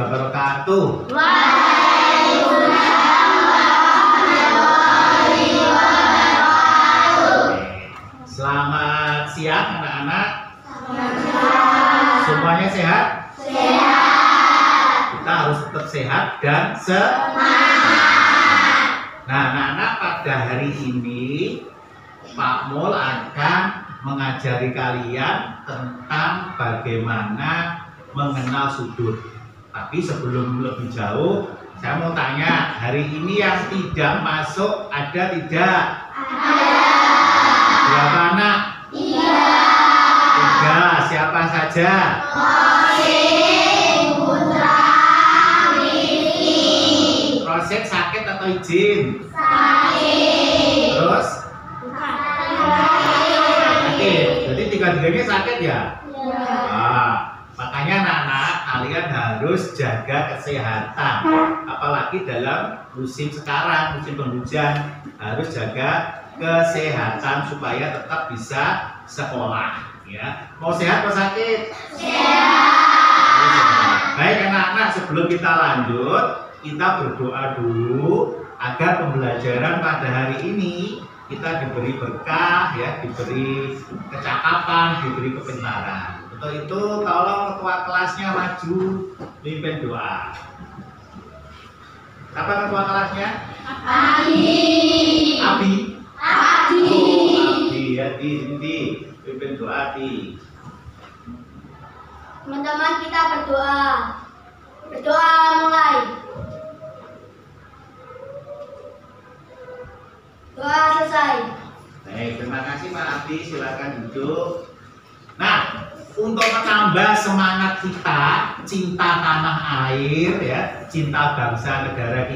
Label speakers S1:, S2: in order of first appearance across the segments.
S1: wabarakatuh. Selamat siang anak-anak. Semuanya sehat? Sehat. Kita harus tetap sehat dan semangat. Nah, anak-anak, pada hari ini Pak Mul akan mengajari kalian tentang bagaimana mengenal sudut. Tapi sebelum lebih jauh, saya mau tanya, hari ini yang tidak masuk ada tidak? Ada. Berapa anak? 3. Siapa saja? Rosid, Putra, Rifki. Rosid sakit atau izin? Sakit. Terus? Sakit. Jadi tiga-tiganya sakit ya? Iya. Nah, makanya anak-anak, kalian harus jaga kesehatan. Apalagi dalam musim sekarang, musim penghujan, harus jaga kesehatan supaya tetap bisa sekolah. Ya, mau sehat atau sakit? Sehat. Baik anak-anak, sebelum kita lanjut, kita berdoa dulu agar pembelajaran pada hari ini kita diberi berkah, ya, diberi kecakapan, diberi kebenaran. Untuk itu, tolong ketua kelasnya maju pimpin doa. Siapa ketua kelasnya? Abi. Abi. Abi. Oh, Abi, ya, di pimpin doa di.
S2: Teman-teman, kita berdoa. Berdoa mulai. Doa selesai.
S1: Baik, terima kasih Pak Abi, silakan duduk. Nah, untuk menambah semangat kita, cinta tanah air, ya, cinta bangsa negara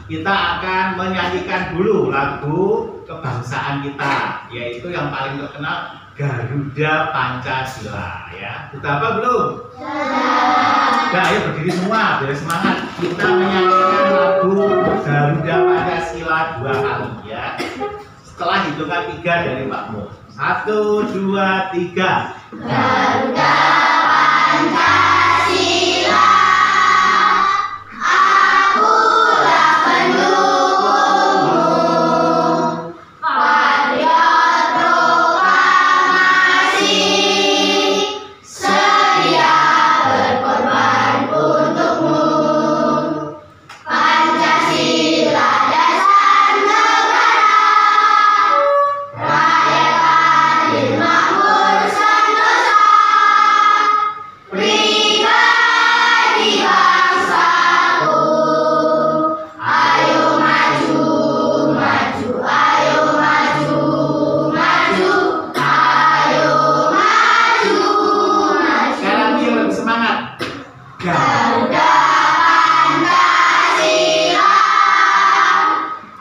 S1: kita akan menyanyikan dulu lagu kebangsaan kita, yaitu yang paling terkenal Garuda Pancasila, ya. Sudah apa belum? Sudah. Ayo berdiri semua, biar semangat. Kita menyanyikan lagu Garuda Pancasila 2 kali, ya. Setelah hitungan 3 dari Pak Mo. 1, 2, 3.
S2: Garuda Pancasila, akulah pendukungmu. Patriot proklamasi, sedia berkorban untukmu. Pancasila dasar negara, rakyat adil makmur sentosa, pribadi bangsaku. Ayo maju, maju, ayo maju, maju, ayo maju, maju.
S1: Sekarang dia lebih semangat.
S2: Garuda Pancasila,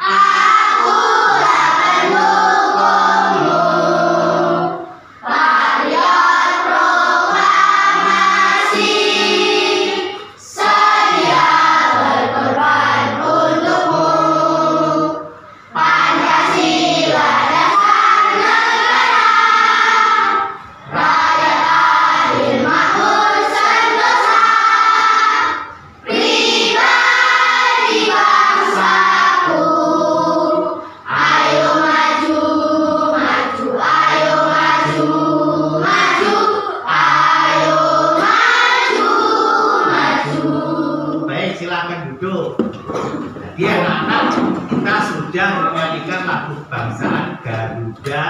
S2: akulah pendukungmu. Patriot proklamasi, sedia berkorban untukmu. Pancasila dasar negara, rakyat adil makmur sentosa, pribadi bangsaku. Ayo maju, maju, ayo maju, maju, ayo maju, maju.
S1: Baik, silakan duduk. Jadi anak-anak, kita sudah menyanyikan lagu kebangsaan Garuda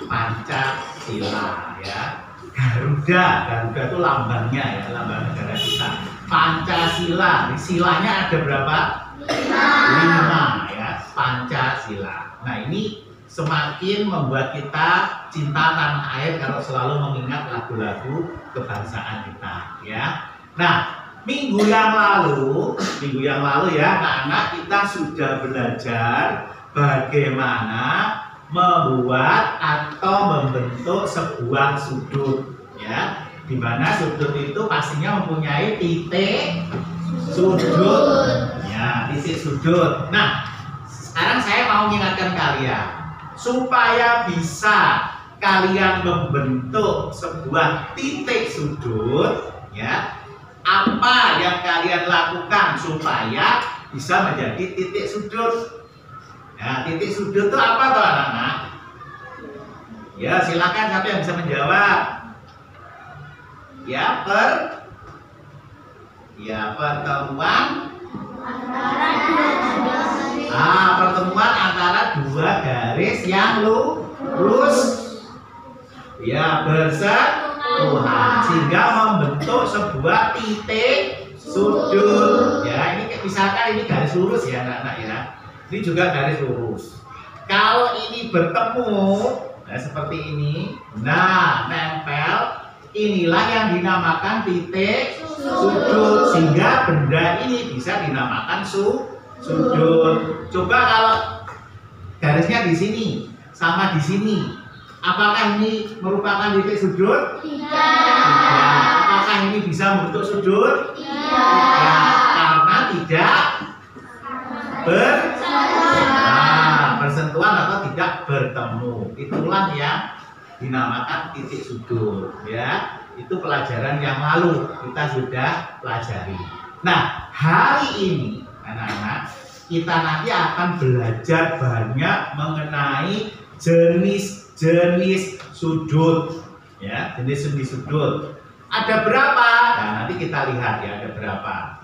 S1: Pancasila, ya. Garuda itu lambangnya, ya, lambang negara kita. Pancasila, silanya ada berapa? 5, ya, Pancasila. Nah, ini semakin membuat kita cinta tanah air kalau selalu mengingat lagu-lagu kebangsaan kita, ya. Nah, minggu yang lalu ya anak-anak, kita sudah belajar bagaimana membuat atau membentuk sebuah sudut, ya, di mana sudut itu pastinya mempunyai titik sudut, ya, titik sudut. Nah, sekarang saya mau mengingatkan kalian supaya bisa kalian membentuk sebuah titik sudut, ya, apa yang kalian lakukan supaya bisa menjadi titik sudut. Nah, titik sudut itu apa toh anak-anak? Ya, silakan siapa yang bisa menjawab. Pertemuan pertemuan antara dua garis yang lurus ya bersentuhan sehingga membentuk sebuah titik sudut. Ya, ini misalkan ini garis lurus ya anak-anak ya. Ini juga garis lurus. Kalau ini bertemu, nah seperti ini, nah nempel, inilah yang dinamakan titik sudut sehingga benda ini bisa dinamakan sudut. Coba kalau garisnya di sini sama di sini, apakah ini merupakan titik sudut?
S2: Tidak.
S1: Apakah ini bisa membentuk sudut?
S2: Tidak.
S1: Karena tidak bersentuhan atau tidak bertemu. Itulah yang dinamakan titik sudut ya. Itu pelajaran yang lalu kita sudah pelajari. Nah, hari ini anak-anak kita nanti akan belajar banyak mengenai jenis-jenis sudut ya, jenis-jenis sudut. Ada berapa? Nah, nanti kita lihat ya ada berapa.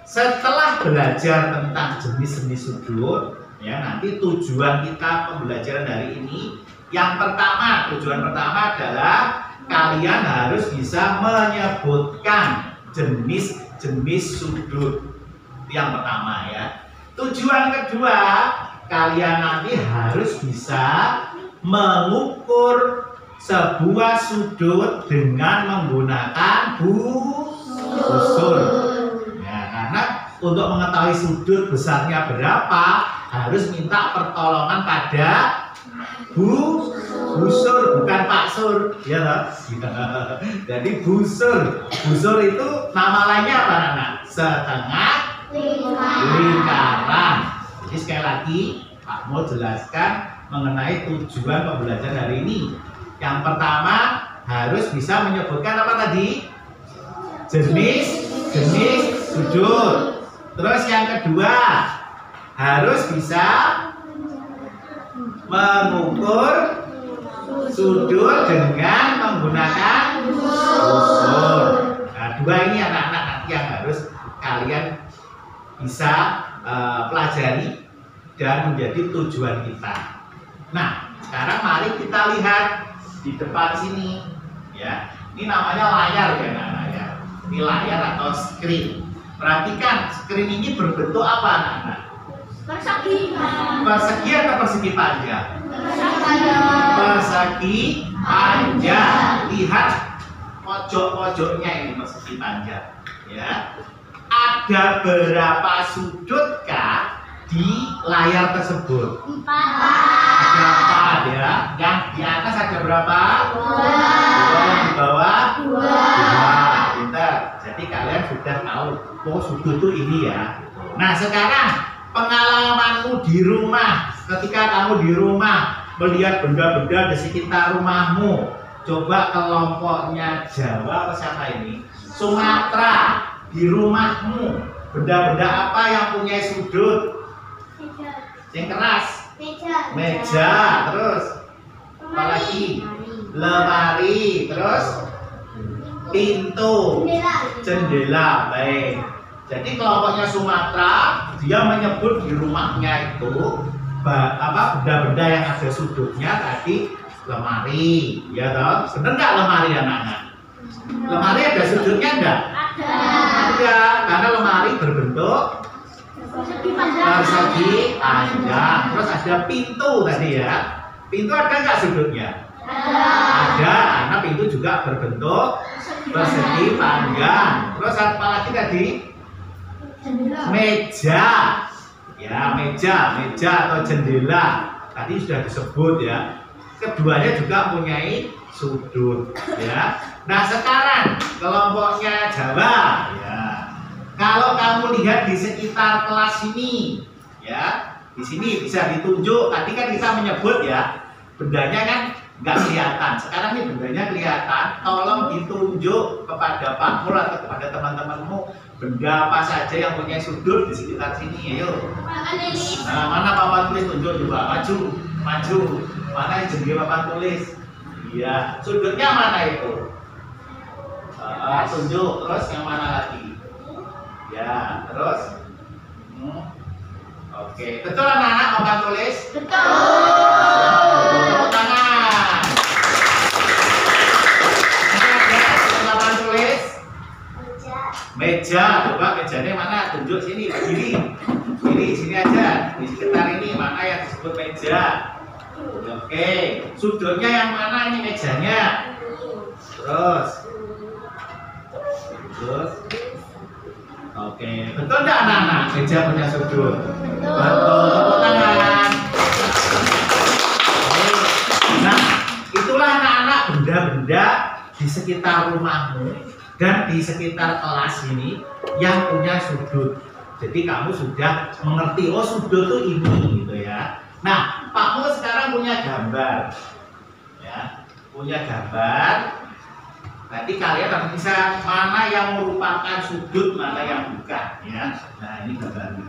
S1: Setelah belajar tentang jenis-jenis sudut ya, nanti tujuan kita pembelajaran hari ini tujuan pertama adalah kalian harus bisa menyebutkan jenis-jenis sudut. Yang pertama ya. Tujuan kedua, kalian nanti harus bisa mengukur sebuah sudut dengan menggunakan busur. Ya, karena untuk mengetahui sudut besarnya berapa harus minta pertolongan pada busur, bukan Pak Sur, ya toh? Jadi busur itu nama lainnya apa anak? Setengah lingkaran. Jadi sekali lagi Pak mau jelaskan mengenai tujuan pembelajaran hari ini. Yang pertama harus bisa menyebutkan apa tadi? Jenis sudut. Terus yang kedua harus bisa mengukur sudut dengan menggunakan busur. Nah, dua ini anak-anak nanti yang harus kalian bisa pelajari dan menjadi tujuan kita. Nah, sekarang mari kita lihat di depan sini ya. Ini namanya layar ya anak-anak ya. Ini layar atau screen. Perhatikan screen ini berbentuk apa anak-anak? Persegi atau persegi panjang? Persegi panjang. Lihat pojok-pojoknya ini persegi panjang ya. Ada berapa sudutkah di layar tersebut?
S2: 4.
S1: Ada 4 ya. Yang di atas ada berapa? 2. Yang di bawah? 2. Pintar. Jadi kalian sudah tahu sudut itu ini ya. Nah, sekarang pengalamanmu di rumah, ketika kamu di rumah melihat benda-benda di sekitar rumahmu, coba kelompoknya Jawa atau siapa ini? Sumatera. Di rumahmu benda-benda apa yang punya sudut? Yang keras? Meja. Terus apa lagi? Lemari. Terus pintu, jendela. Baik. Jadi kelompoknya Sumatera dia menyebut di rumahnya itu benda-benda yang ada sudutnya tadi lemari, ya toh? Benar nggak lemari anak-anak? Lemari ada sudutnya enggak? Ada, karena lemari berbentuk persegi panjang. Terus ada pintu tadi ya. Pintu ada nggak sudutnya? Ada, karena pintu juga berbentuk persegi panjang. Terus apa lagi tadi? Meja. Ya, meja atau jendela. Tadi sudah disebut ya. Keduanya juga mempunyai sudut ya. Nah, sekarang kelompoknya Jawa ya. Kalau kamu lihat di sekitar kelas ini ya, di sini bisa ditunjuk. Tadi kan kita menyebut ya, bendanya kan nggak kelihatan. Sekarang ini bendanya kelihatan. Tolong ditunjuk kepada Pak Mul atau kepada teman-temanmu benda apa saja yang punya sudut di sekitar sini. Ayo. Nah, mana papan tulis, tunjuk juga. Maju, maju. Mana yang jadi papan tulis? Iya. Sudutnya mana itu? Tunjuk. Terus yang mana lagi? Ya, terus. Oke, betul anak-anak papan tulis?
S2: Betul.
S1: Tepuk tangan. Papan tulis? Meja. Coba mejanya mana? Tunjuk sini, kiri. Kiri, sini aja. Di sekitar ini mana yang disebut meja? Oke, sudutnya yang mana ini mejanya? Terus. Oke, betul enggak anak-anak? Meja punya sudut. Betul, tepuk tangan. Nah, itulah anak-anak benda-benda di sekitar rumahmu dan di sekitar kelas ini yang punya sudut. Jadi kamu sudah mengerti, oh sudut tuh ini gitu ya. Nah, Pak Mul sekarang punya gambar. Ya, punya gambar. Nanti kalian harus bisa mana yang merupakan sudut, mana yang bukan ya. Nah, ini gambarnya.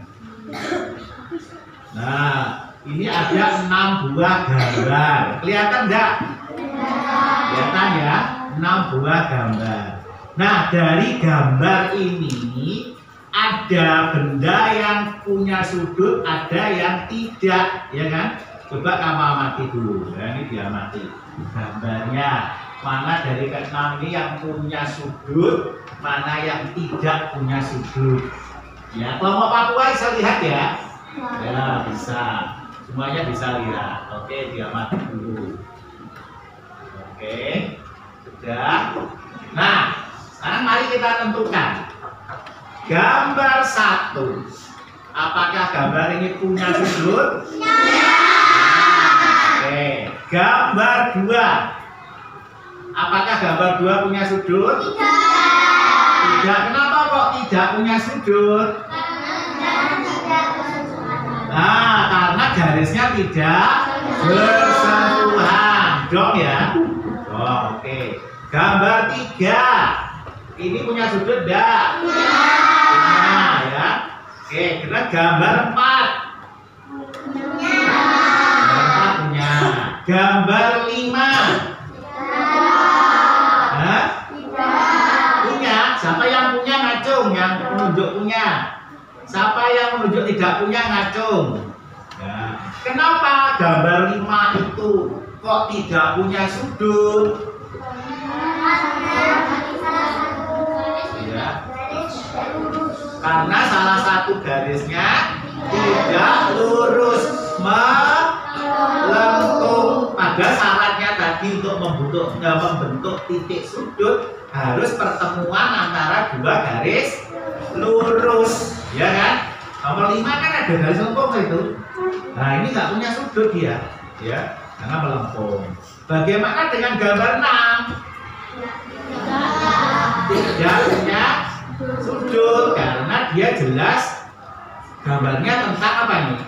S1: Nah, ini ada 6 buah gambar. Kelihatan enggak? Kelihatan ya? 6 buah gambar. Nah, dari gambar ini ada benda yang punya sudut, ada yang tidak, ya kan? Coba kamu amati dulu. Ya, ini dia amati gambarnya. Mana dari ke-6 ini yang punya sudut, mana yang tidak punya sudut. Ya, kelompok Papua bisa lihat ya? Ya, bisa. Semuanya bisa lihat. Oke, diamati dulu. Oke, sudah. Nah, sekarang mari kita tentukan. Gambar 1. Apakah gambar ini punya sudut? Ya. Oke, gambar 2. Apakah gambar 2 punya sudut? Tidak. Kenapa kok tidak punya sudut? Nah, karena garisnya tidak bersentuhan. Dong ya? Oh, oke. Gambar 3. Ini punya sudut enggak? Punya ya. Oke, kita gambar 4. Punya. Gambar 5. Siapa yang punya ngacung, yang menunjuk punya. Siapa yang menunjuk tidak punya ngacung. Ya. Kenapa gambar 5 itu kok tidak punya sudut? Ya. Karena salah satu garisnya tidak lurus, melengkung. Pada syaratnya tadi untuk membentuk titik sudut harus pertemuan antara 2 garis lurus, ya kan? Nomor 5 kan ada garis lengkung itu. Nah, ini nggak punya sudut dia, ya, karena melengkung. Bagaimana dengan gambar 6? Tidak punya sudut karena dia jelas gambarnya tentang apa nih?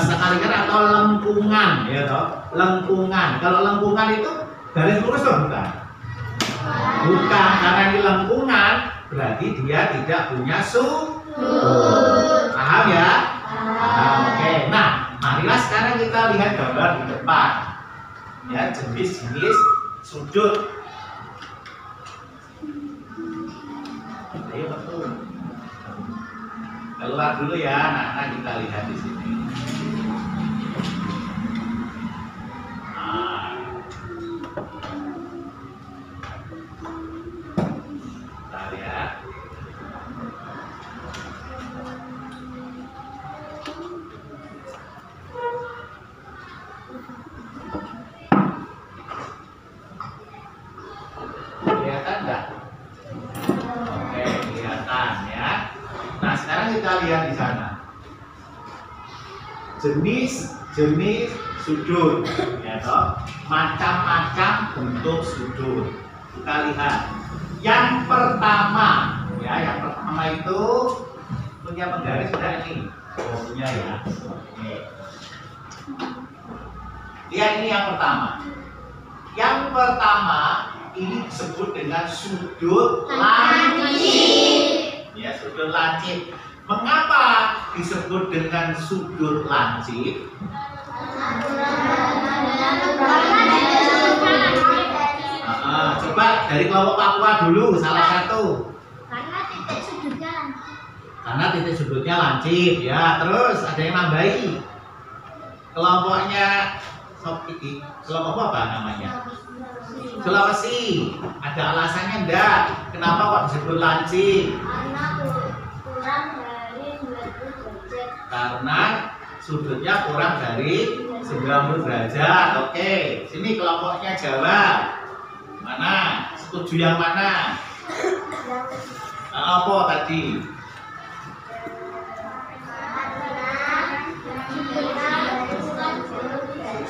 S1: Sekalian atau lengkungan, ya toh? Lengkungan. Kalau lengkungan itu garis lurus atau bukan? Bukan, karena ini lengkungan berarti dia tidak punya sudut. Paham ya? Oke. Nah, marilah sekarang kita lihat gambar di depan. Ya, jenis-jenis sudut. Ayo betul. Keluar dulu ya, nah kita lihat di sini. Kita lihat di sana jenis sudut, ya toh, macam-macam bentuk sudut. Kita lihat yang pertama, ya, yang pertama itu punya penggaris sudah ini, oh, punya ya. Oke. Lihat ini yang pertama. Yang pertama ini disebut dengan sudut lancip. Ya, sudut lancip. Mengapa disebut dengan sudut lancip? Coba dari kelompok Papua dulu, salah satu.
S2: Karena titik sudutnya lancip.
S1: Karena titik sudutnya lancip, ya. Terus ada yang nambahi. Kelompoknya kelompok apa namanya? Sulawesi. Ada alasannya enggak? Kenapa kok disebut lancip?
S2: Karena kurang dari 90 derajat.
S1: Karena sudutnya kurang dari 90 derajat. Oke, sini kelompoknya Jawa. Mana? Setuju yang mana? Apa tadi?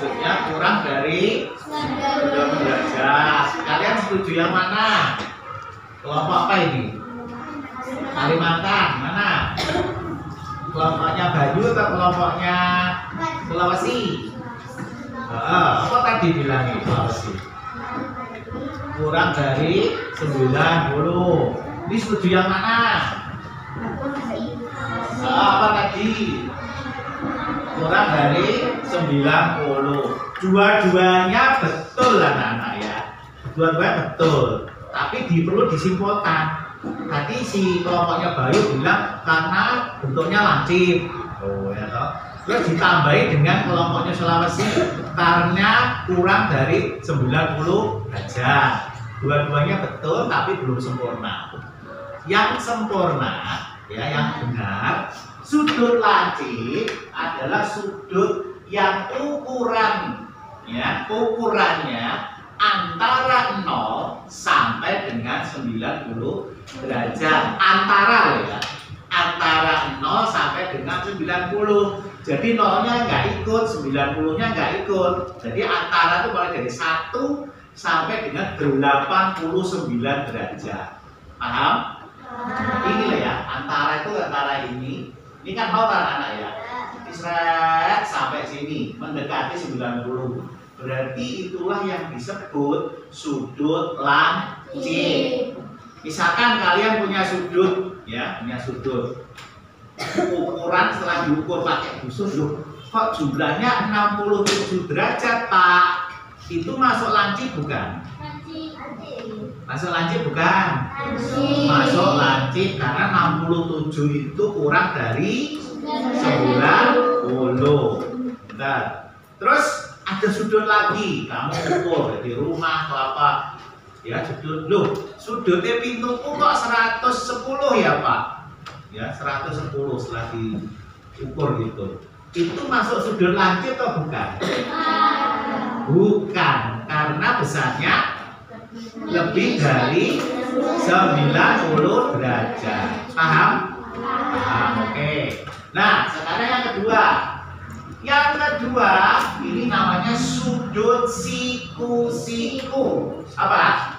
S1: Sudutnya kurang dari 90 derajat. Kalian setuju yang mana? Kelompok apa ini? Kalimantan. Mana? Kelompoknya Bayu atau kelompoknya Sulawesi? Apa tadi bilangnya Sulawesi? Kurang dari 90. Ini setuju yang mana? Apa tadi? Kurang dari 90. Dua-duanya betul anak-anak ya. Dua-duanya betul. Tapi perlu disimpulkan. Tadi si kelompoknya Bayu bilang karena bentuknya lancip. Oh ya toh. Terus ditambahi dengan kelompoknya Sulawesi karena kurang dari 90 derajat. Dua-duanya betul tapi belum sempurna. Yang sempurna ya, yang benar, sudut lancip adalah sudut yang ukurannya antara 0 sampai dengan 90 derajat. Antara ya. Antara 0 sampai dengan 90. Jadi 0-nya nggak ikut, 90-nya nggak ikut. Jadi antara itu mulai dari 1 sampai dengan 89 derajat. Paham? Ini lah ya, antara itu antara ini. Ini kan hotel anak ya. Isret sampai sini mendekati 90. Berarti itulah yang disebut sudut lancip. Misalkan kalian punya sudut, ya, punya sudut. Ukuran setelah diukur pakai busur, loh, kok jumlahnya 67 derajat, Pak? Itu masuk lancip bukan? Masuk lancip bukan? Masuk lancip karena 67 itu kurang dari 90. Bentar. Terus ada sudut lagi, kamu ukur di rumah atau apa? Ya, sudut. Loh, sudutnya pintuku kok 110 ya, Pak? Ya, 110 setelah diukur gitu. Itu masuk sudut lancip atau bukan? Bukan, karena besarnya lebih dari 90 derajat. Paham? Paham, oke. Nah, sekarang yang kedua. Yang kedua, ini namanya sudut siku-siku. Apa?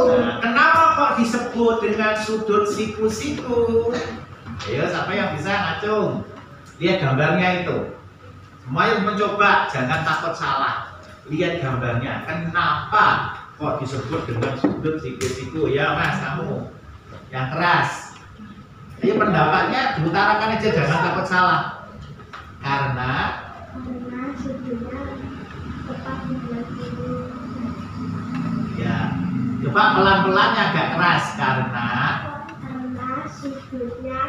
S1: Nah, kenapa kok disebut dengan sudut siku-siku? Ayo, siapa yang bisa ngacung? Lihat gambarnya itu. Semua yang mencoba, jangan takut salah. Lihat gambarnya. Kenapa kok disebut dengan sudut siku-siku? Ya, Mas, kamu yang keras. Ayo, pendapatnya diutarakan aja, jangan takut salah. Karena
S2: sudutnya tepat 90.
S1: ya, coba pelan-pelan agak keras karena
S2: sudutnya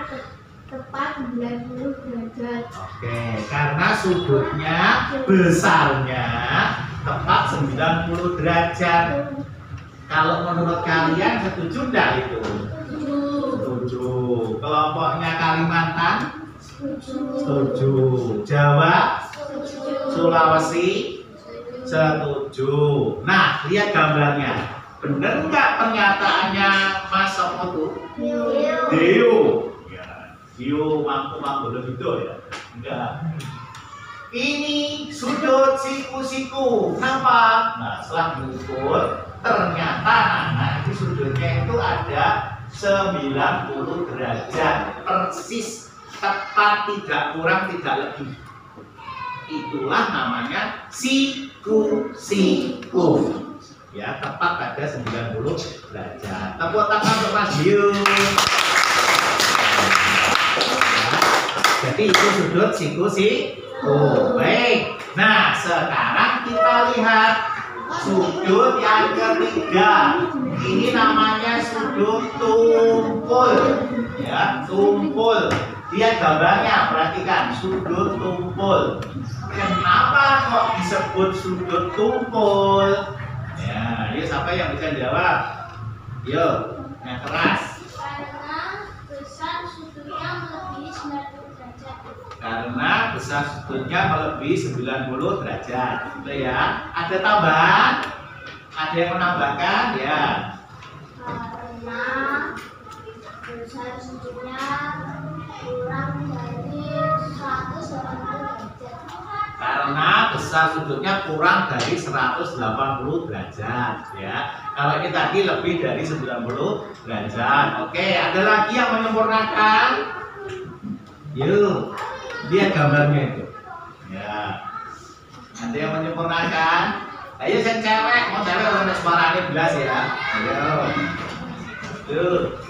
S2: tepat 90 derajat.
S1: Oke, karena sudutnya besarnya tepat 90 derajat. Kalau menurut kalian setuju enggak itu? Setuju. Kelompoknya Kalimantan? Setuju. Jawa? Sulawesi? Setuju. Nah, lihat gambarnya. Bener nggak pernyataannya Mas Sopo tuh? Dio. Ya, Dio mampu itu ya. Enggak. Ini sudut siku-siku. Kenapa? Nah, setelah diukur ternyata nanti sudutnya itu ada 90 derajat persis, tepat, tidak kurang tidak lebih. itulah namanya siku. Ya, tepat pada 90 derajat. Tepuk tangan untuk Mas Dio. Jadi itu sudut siku. Baik. Nah, sekarang kita lihat sudut yang ketiga. Ini namanya sudut tumpul. Ya, tumpul. Lihat gambarnya, perhatikan sudut tumpul. Kenapa kok disebut sudut tumpul? Ya, yuk siapa yang bisa jawab? Yuk, yang keras.
S2: Karena besar sudutnya melebihi 90 derajat.
S1: Karena besar sudutnya melebihi 90 derajat. Gitu ya. Ada tambahan? Ada yang menambahkan? Ya.
S2: Karena besar sudutnya kurang dari 180 derajat.
S1: Karena besar sudutnya kurang dari 180 derajat. Ya. Kalau ini tadi lebih dari 90 derajat. Oke, ada lagi yang menyempurnakan? Yuk, lihat gambarnya itu. Ya. Ada yang menyempurnakan? Ayo yang cewek, mau cewek udah suaranya jelas ya. Ayo. Yuk.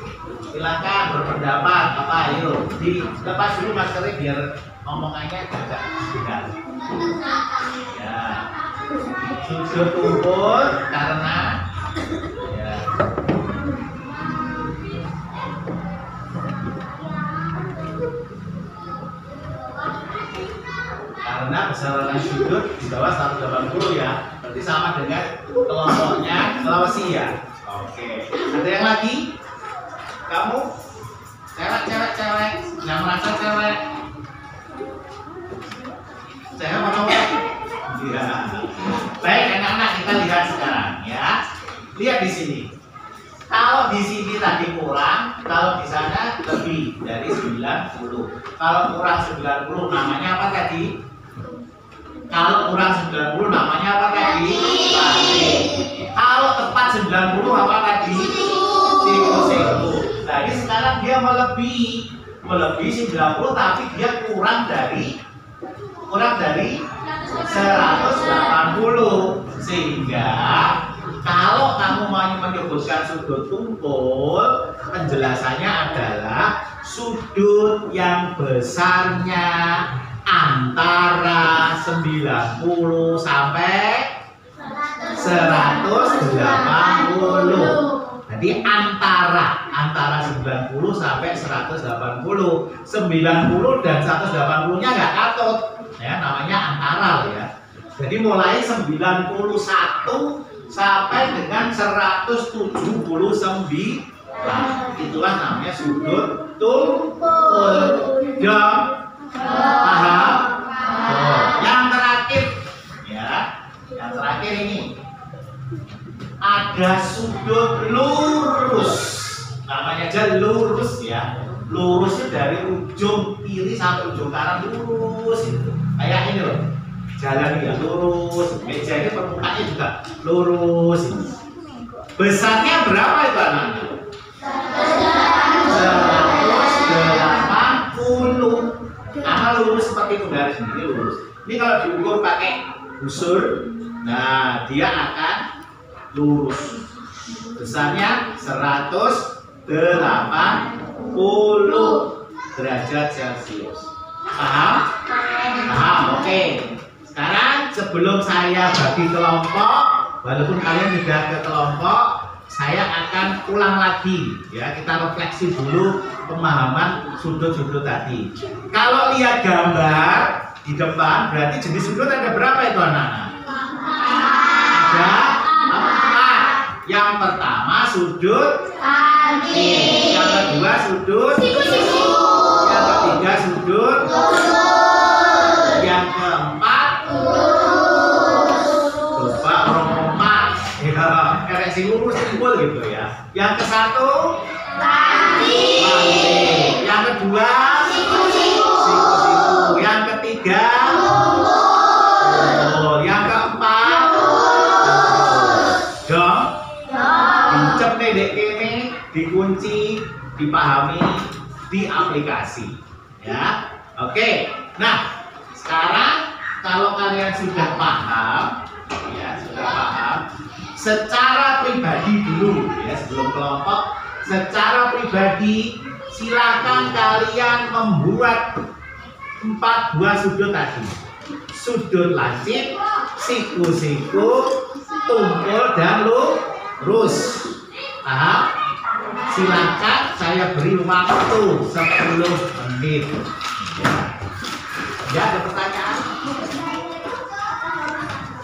S1: Silakan berpendapat apa yuk. Dilepas dulu maskernya biar omongannya agak sedikit. Ya. Sudut tumpul karena ya. Karena besaran sudut di bawah 180 ya. Berarti sama dengan kelompoknya Sulawesi ya. Oke. Ada yang lagi? Kamu? Cewek. Yang merasa cewek. Cewek mau cowok? Iya. Baik anak-anak, kita lihat sekarang ya. Lihat di sini. Kalau di sini tadi kurang, kalau di sana lebih dari 90. Kalau kurang 90 namanya apa tadi? Kalau kurang 90 namanya apa tadi? Banding. Kalau tepat 90 apa tadi? Siku. Nah, ini sekarang dia melebihi 90 tapi dia kurang dari 180 sehingga kalau kamu mau menyebutkan sudut tumpul, penjelasannya adalah sudut yang besarnya antara 90 sampai 180. Jadi antara 90 sampai 180. 90 dan 180-nya nggak katut. Ya, namanya antara ya. Jadi mulai 91 sampai dengan 179. Itulah namanya sudut tumpul. Paham? Yang terakhir ya. Yang terakhir ini ada sudut lurus. Namanya aja lurus ya. Lurus itu dari ujung kiri sampai ujung kanan lurus itu. Kayak ini loh. Jalan ya lurus. Meja ini permukaannya juga lurus ini. Besarnya berapa itu anak-anak? 180. Karena lurus seperti itu dari sini lurus. Ini kalau diukur pakai busur, nah dia akan lurus. Besarnya 180 derajat Celcius. Paham? Paham. Oke. Sekarang sebelum saya bagi kelompok, walaupun kalian sudah ke kelompok, saya akan ulang lagi ya. Kita refleksi dulu pemahaman sudut-sudut tadi. Kalau lihat gambar di depan, berarti jenis sudut ada berapa itu anak-anak? Ada 4. Yang pertama sudut kaki. Yang kedua sudut siku. Yang ketiga sudut yang keempat lupa Roma ya, ereksi lurus timbul gitu ya. Yang ke-1 banding. Yang kedua siku. Yang ketiga yang keempat dong. Dincep nih dek ini, dikunci, dipahami, diaplikasi ya. Oke. Nah, sekarang kalau kalian sudah paham, ya sudah paham, secara pribadi dulu, ya sebelum kelompok, secara pribadi silakan kalian membuat 4 buah sudut tadi. Sudut lancip, siku-siku, tumpul dan lurus. Paham? Silakan saya beri waktu 10 menit. Ya, ada pertanyaan?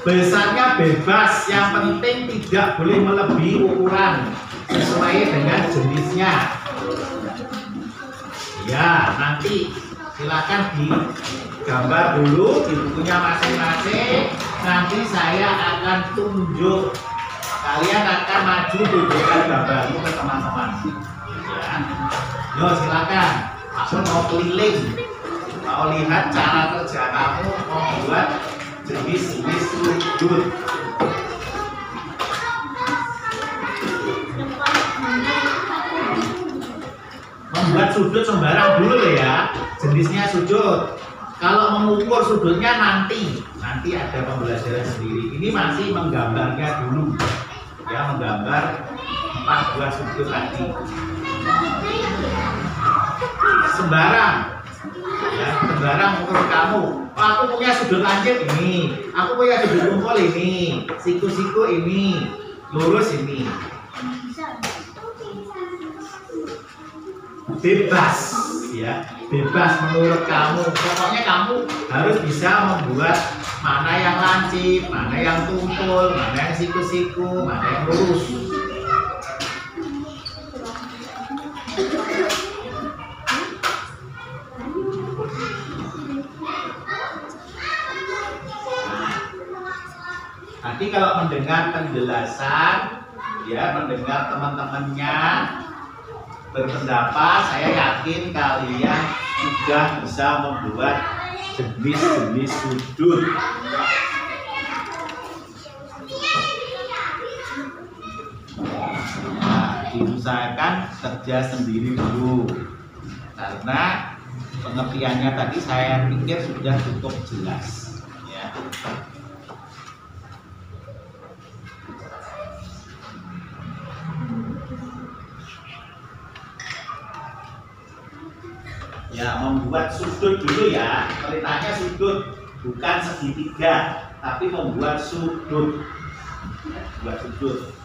S1: Besarnya bebas, yang penting tidak boleh melebihi ukuran sesuai dengan jenisnya. Ya, nanti silakan digambar dulu di bukunya masing-masing. Nanti saya akan tunjuk, kalian akan maju tunjukkan gambarmu ke teman-teman. Ya, yo silakan. Aku mau keliling, mau lihat cara kerja kamu membuat jenis-jenis sudut. Membuat sudut sembarang dulu ya, jenisnya sudut. Kalau mengukur sudutnya nanti ada pembelajaran sendiri. Ini masih menggambarnya dulu, ya menggambar 4 buah sudut tadi. Sembarang, ya sembarang menurut kamu. Oh, aku punya sudut lancip ini, aku punya sudut kumpul ini, siku-siku ini, lurus ini. Bebas, ya bebas menurut kamu. Pokoknya kamu harus bisa membuat mana yang lancip, mana yang tumpul, mana yang siku-siku, mana yang lurus. Nanti kalau mendengar penjelasan, ya mendengar teman-temannya berpendapat, saya yakin kalian sudah bisa membuat jenis-jenis sudut. Nah, diusahakan kerja sendiri dulu, karena pengertiannya tadi saya pikir sudah cukup jelas. Ya. Ya, membuat sudut dulu ya. Perintahnya sudut, bukan segitiga, tapi membuat sudut. Ya, buat sudut.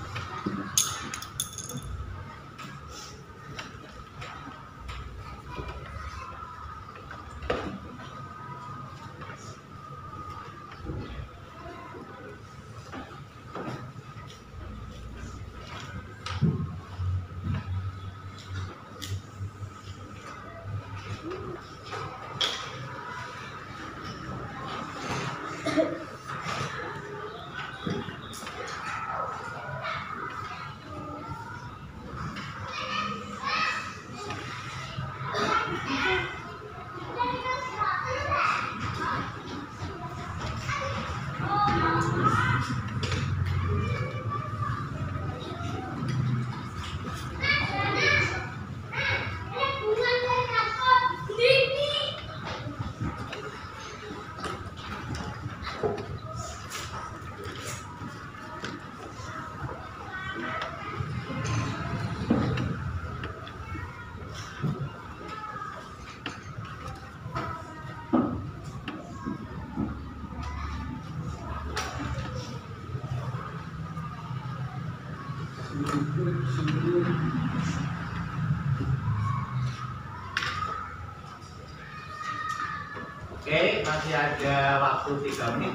S1: Oke, masih ada waktu 3 menit.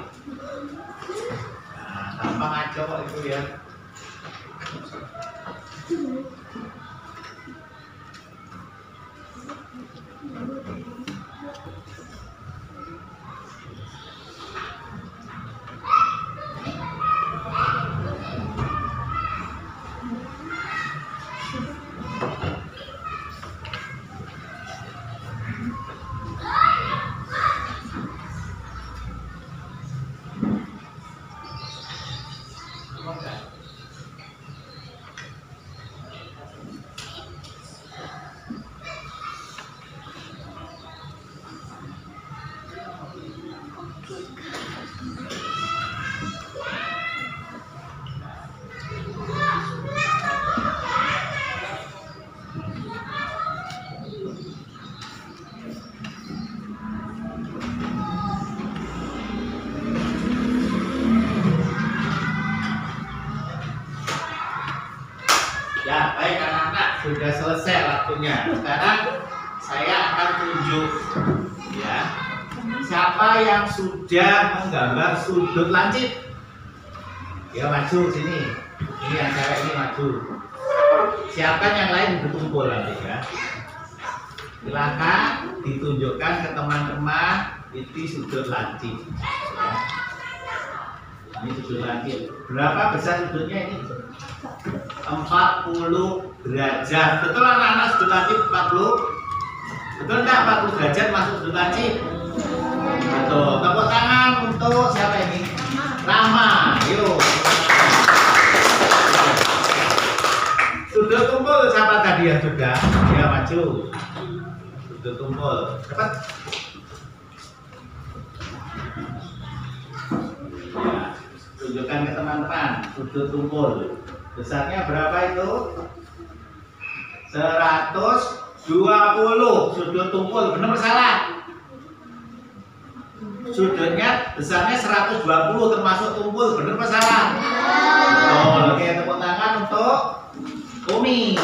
S1: Nah, gampang aja kok itu ya. Oke. Ya, baik anak-anak, sudah selesai waktunya. Sekarang saya akan tunjuk ya. Siapa yang sudah menggambar sudut lancip? Ya maju sini. Ini yang cewek ini maju. Siapa yang lain berkumpul nanti ya. Silakan ditunjukkan ke teman-teman itu sudut lancip. Ya. Ini sudut lancip. Berapa besar sudutnya ini? 40 derajat. Betul anak-anak sudut lancip 40? Betul enggak 40 derajat masuk sudut lancip? Betul. Tepuk tangan untuk siapa ini? Rama. Yuk. Sudut tumpul siapa tadi yang sudah? Ya maju. Sudut tumpul. Cepat. Ya. Tunjukkan ke teman-teman sudut tumpul. Besarnya berapa itu? 120 sudut tumpul. Benar salah? Sudutnya besarnya 120 termasuk tumpul. Benar salah? Oh, oke, tepuk tangan untuk Umi.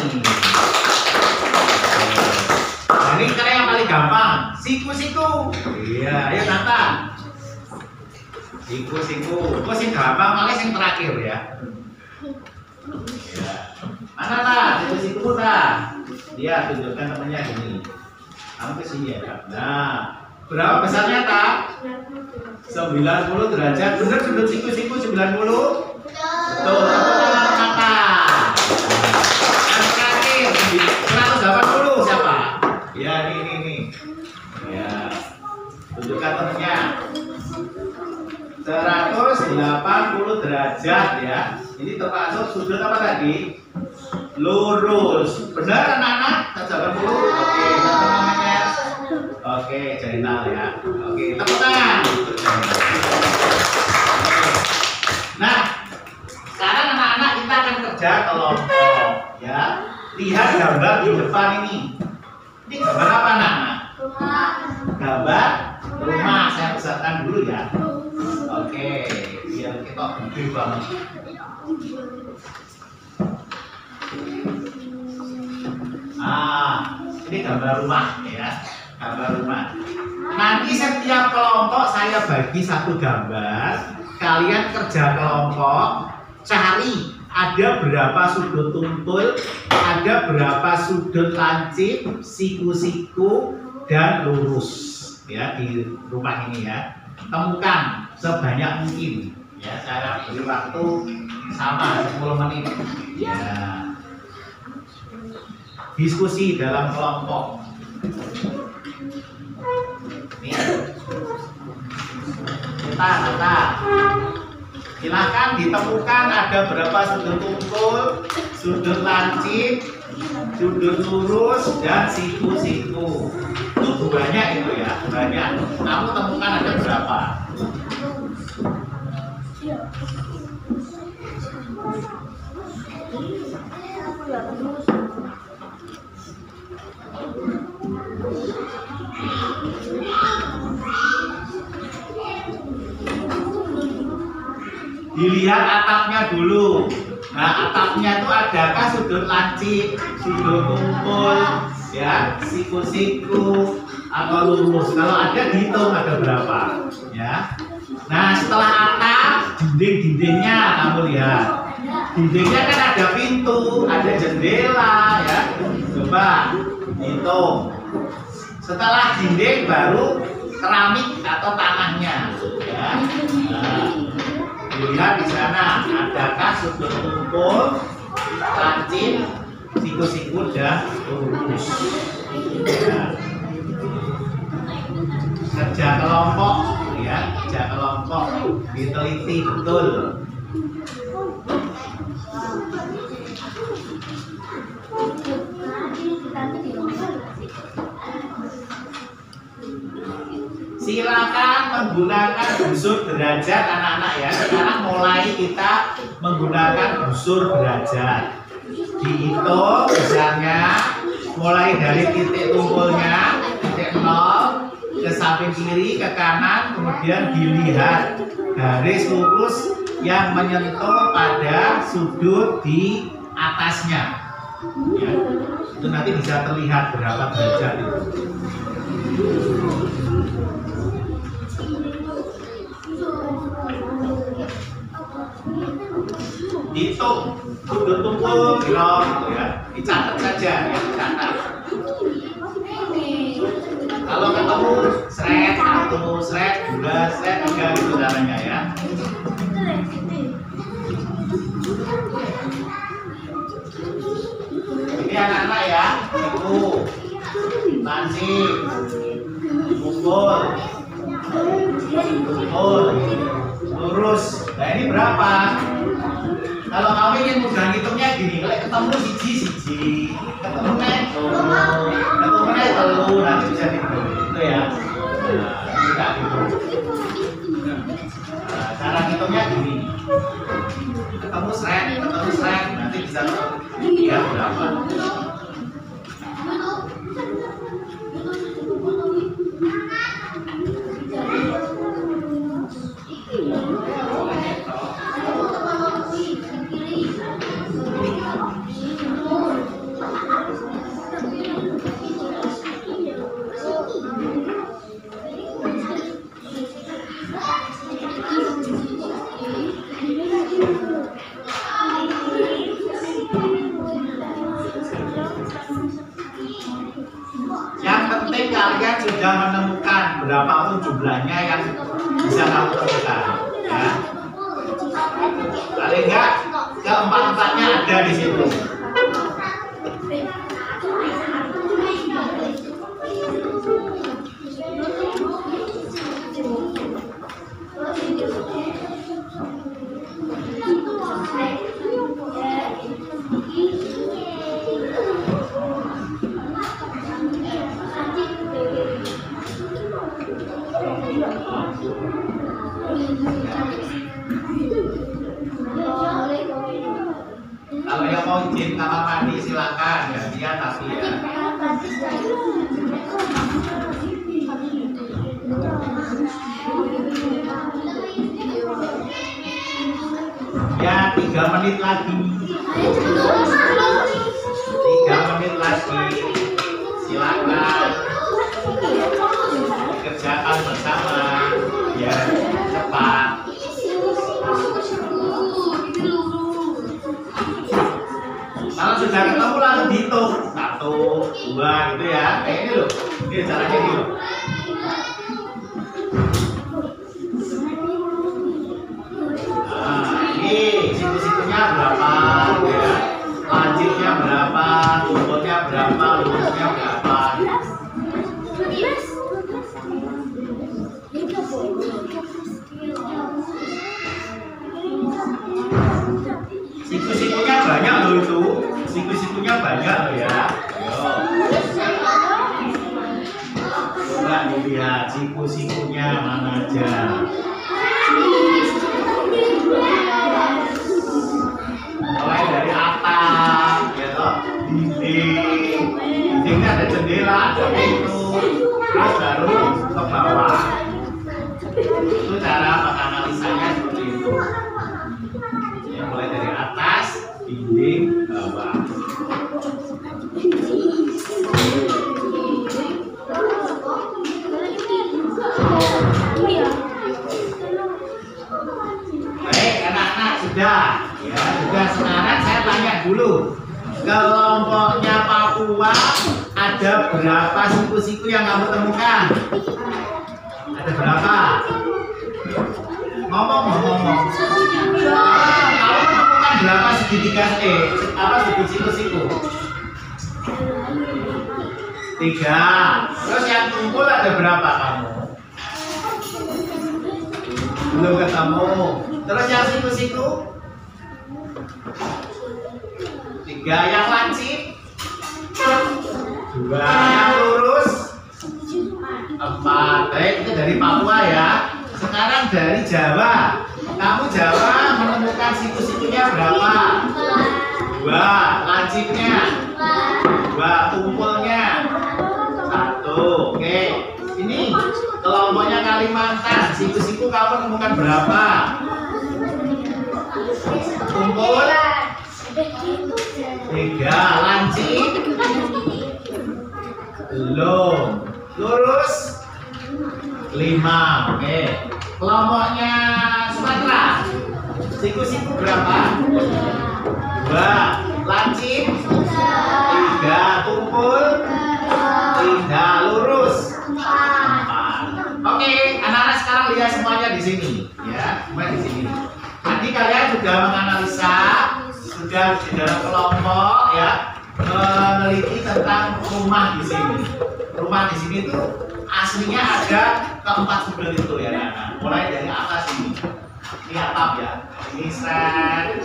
S1: Nah, ini cara yang paling gampang. Siku-siku. Iya, ayo Tata. Siku-siku. Kok sih gampang, malah yang terakhir ya. Ya. Mana lah, siku-siku lah. Dia tunjukkan temannya gini. Kamu ke sini ya. Nah, berapa besarnya tak? 90 derajat. Benar sudut siku-siku 90? Betul. Kata. Yang terakhir 180 siapa? Ya ini. Ya. Tunjukkan temannya. 180 derajat ya. Ini termasuk sudut apa tadi? Lurus. Benar anak-anak? 180. Oke, apa namanya? Oke, jerinal ya. Oke, tepuk tangan. Nah, sekarang anak-anak kita akan kerja kelompok ya. Lihat gambar di depan ini. Ini gambar apa anak-anak? Gambar rumah. Saya besarkan dulu ya. Oke, biar kita gede banget. Ini gambar rumah ya, gambar rumah. Nanti setiap kelompok saya bagi satu gambar. Kalian kerja kelompok, cari ada berapa sudut tumpul, ada berapa sudut lancip, siku-siku dan lurus ya di rumah ini ya. Temukan sebanyak mungkin ya. Saya beri waktu sama 10 menit ya. Diskusi dalam kelompok. Nih. Kita silakan ditemukan ada berapa sudut tumpul, sudut lancip, sudut lurus dan siku-siku. Itu banyak itu ya, banyak. Kamu temukan ada berapa? Dilihat atapnya dulu. Nah, atapnya itu adakah sudut lancip, sudut tumpul, ya, siku-siku atau lurus? Kalau ada dihitung ada berapa, ya. Nah, setelah atap, dinding-dindingnya kamu lihat. Dindingnya kan ada pintu, ada jendela, ya. Coba hitung. Setelah dinding baru keramik atau tanahnya, ya. Nah, dilihat di sana adakah sudut tumpul, lancip, siku-siku dan lurus. Ya. Kerja kelompok, ya, kerja kelompok diteliti betul. Silakan menggunakan busur derajat anak-anak ya. Sekarang mulai kita menggunakan busur derajat. Dihitung besarnya mulai dari titik tumpulnya, titik 0 ke samping kiri, ke kanan, kemudian dilihat garis lurus yang menyentuh pada sudut di atasnya. Ya, itu nanti bisa terlihat berapa derajat itu. Hitung sudut tumpul kilo gitu ya, dicatat saja ya, dicatat. Kalau ketemu seret 1, seret 2, seret 3 gitu caranya ya. Ini anak-anak ya, itu mancing, kumpul, lurus. Nah ini berapa? Kalau kamu ingin mudah ngitungnya gini, kalau ketemu siji, ketemu telu, nanti bisa dihitung, itu ya. Nah, tidak gitu. Nah, cara ngitungnya gini, ketemu seret, nanti bisa ya berapa? Yang penting kalian sudah menemukan berapapun jumlahnya yang bisa kamu temukan, ya. Paling enggak keempat-empatnya ada di situ. Kalau yang mau izin kamar mandi silakan ya, dia tapi ya. Ya 3 menit lagi. 3 menit lagi. Silakan kerjakan bersama ya, cepat. Kalau sudah ketemu langsung dihitung 1, 2 gitu ya, kayak ini loh. Ini caranya gitu. Nah, ini situ-situnya berapa ya, lancipnya berapa, tumpulnya berapa, lurusnya berapa. Siku-sikunya banyak loh itu, siku-sikunya banyak loh ya. Coba dilihat siku-sikunya mana aja. Mulai dari atap, ya toh, dindingnya ada jendela, ada pintu, terus baru ke bawah. Itu cara menganalisanya seperti itu. Ya, mulai dari atas, dinding, bawah. Baik, anak-anak sudah, ya sudah. Sekarang saya tanya dulu, kelompoknya Papua ada berapa siku-siku yang kamu temukan? Ada berapa? Ngomong. Kamu menemukan berapa segitiga apa siku-siku? 3. Terus yang kumpul ada berapa kamu? Belum ketemu. Terus yang siku-siku? 3. Yang lancip? 2. Yang lurus? 4. Baik, itu dari Papua ya. Sekarang dari Jawa. Kamu Jawa menemukan siku-sikunya berapa? 2. Lancipnya? 2. Tumpulnya? 1. Oke. Ini kelompoknya Kalimantan. Siku-siku kamu menemukan berapa? Tumpul? 3. Lancip? Belum. Lurus? 5. Oke. Kelompoknya Sumatera? Siku-siku berapa? 2. Lancip? 3. Tumpul? 3. Lurus? 4. Oke, anak-anak sekarang lihat semuanya di sini, ya, semua di sini. Tadi kalian sudah menganalisa, sudah di dalam kelompok, ya, meneliti tentang rumah di sini. Rumah di sini itu aslinya ada keempat sudut itu, ya, anak-anak. Mulai dari atas ini atap ya, ini set.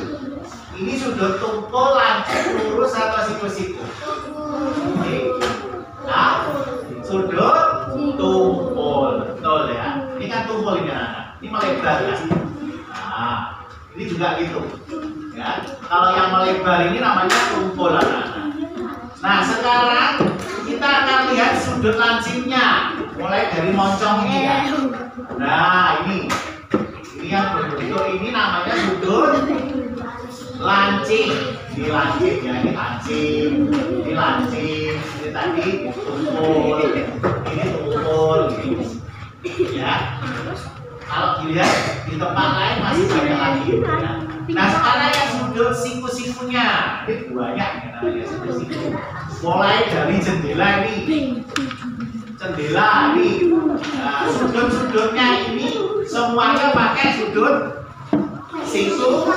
S1: Ini sudut tumpul, lancip, lurus atau siku-siku? Nah, sudut tumpul, betul ya. Ini kan tumpul ini anak. Ini melebar ya. Nah, ini juga gitu. Ya, kalau yang melebar ini namanya tumpul anak. Nah, sekarang kita akan lihat sudut lancipnya, mulai dari moncong ini ya. Nah, ini yang berbentuk ini namanya sudut lancip. Ini lancip ya, ini lancip, ini lancip, ini tadi tumpul, ini tumpul, gitu. Ya. Kalau dilihat di tempat lain masih banyak lagi. Ya. Nah, sekarang yang sudut siku-sikunya, ini banyak ya namanya siku-siku. Mulai dari jendela ini, nah, sudut-sudutnya ini semuanya pakai sudut siku.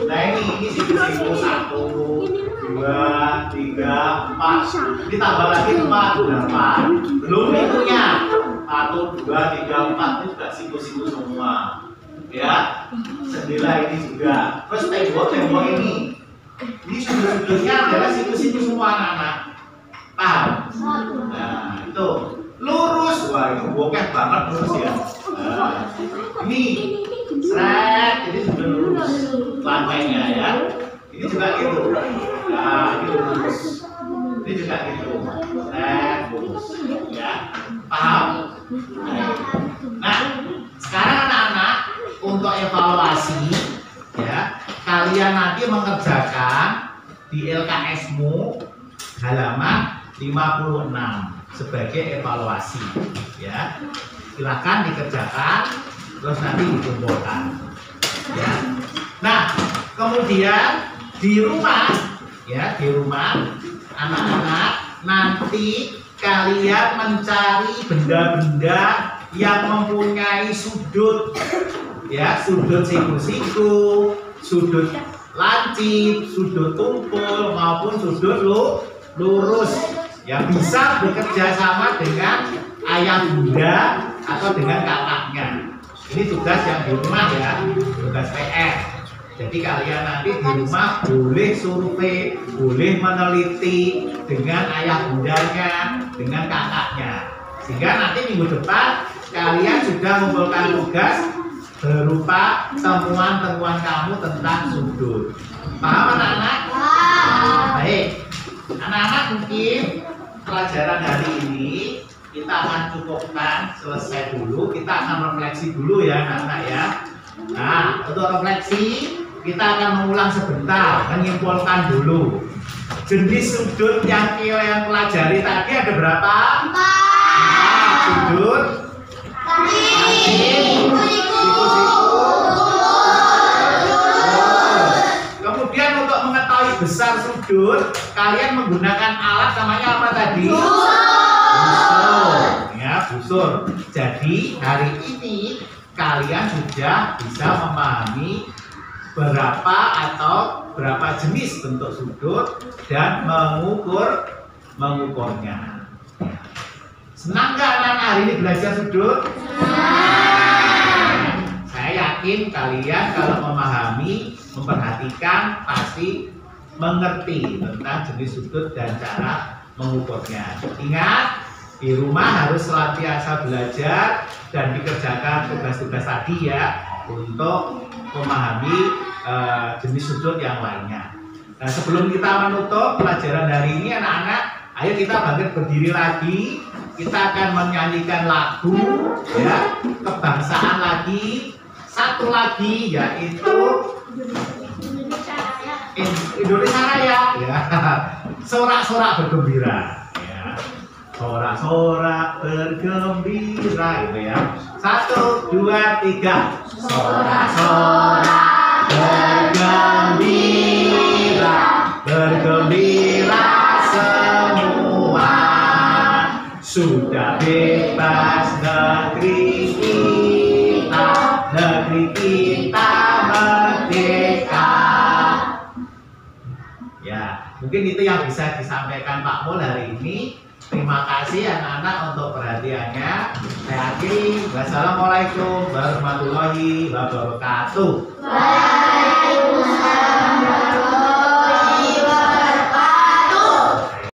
S1: Nah ini siku-siku 1, 2, 3, 4. Ditambah lagi 4, 8. Belum itunya 1, 2, 3, 4 itu juga siku-siku semua. Ya, jendela ini juga. Terus tembok-tembok ini sudut-sudutnya adalah siku-siku semua anak-anak. Paham? Nah itu lurus, wah itu bokeh banget lurus ya. Nah, ini seret, ini sudah lurus lantainya ya. Ini juga gitu. Nah, ini lurus. Ini juga gitu. Seret, lurus. Ya, paham? Nah, sekarang anak-anak untuk evaluasi, ya, kalian nanti mengerjakan di LKS-mu halaman 56 sebagai evaluasi, ya. Silakan dikerjakan. Terus nanti dikumpulkan, ya. Nah, kemudian di rumah, ya, di rumah anak-anak nanti kalian mencari benda-benda yang mempunyai sudut, ya, sudut siku-siku, sudut lancip, sudut tumpul maupun sudut lurus, yang bisa bekerja sama dengan ayah bunda atau dengan kakaknya. Ini tugas yang di rumah ya, tugas PR. Jadi kalian nanti di rumah boleh survei, boleh meneliti dengan ayah bundanya, dengan kakaknya. Sehingga nanti minggu depan kalian sudah mengumpulkan tugas berupa temuan-temuan kamu tentang sudut. Paham anak-anak? Baik. Anak-anak mungkin pelajaran hari ini kita akan cukupkan selesai dulu. Kita akan refleksi dulu ya anak-anak ya. Nah, untuk refleksi kita akan mengulang sebentar, menyimpulkan dulu. Jenis sudut yang kalian pelajari tadi ada berapa? 4 sudut. Kemudian untuk mengetahui besar sudut, kalian menggunakan alat namanya apa tadi? Busur. Jadi hari ini kalian sudah bisa memahami berapa jenis bentuk sudut dan mengukurnya. Senang nggak anak hari ini belajar sudut? Saya yakin kalian kalau memahami, memperhatikan pasti mengerti tentang jenis sudut dan cara mengukurnya. Ingat, di rumah harus senantiasa belajar dan dikerjakan tugas-tugas tadi ya untuk memahami jenis sudut yang lainnya. Nah, sebelum kita menutup pelajaran hari ini anak-anak, ayo kita bangkit berdiri lagi. Kita akan menyanyikan lagu ya kebangsaan lagi, satu lagi yaitu Indonesia Raya ya. Sorak-sorak bergembira ya. Sorak-sorak bergembira gitu ya. 1, 2, 3. Sorak-sorak bergembira, bergembira semua. Sudah bebas negeri kita merdeka. Ya, mungkin itu yang bisa disampaikan Pak Mul hari ini. Terima kasih anak-anak untuk perhatiannya. Saya akhiri. Wassalamualaikum warahmatullahi wabarakatuh.
S2: Waalaikumsalam warahmatullahi wabarakatuh.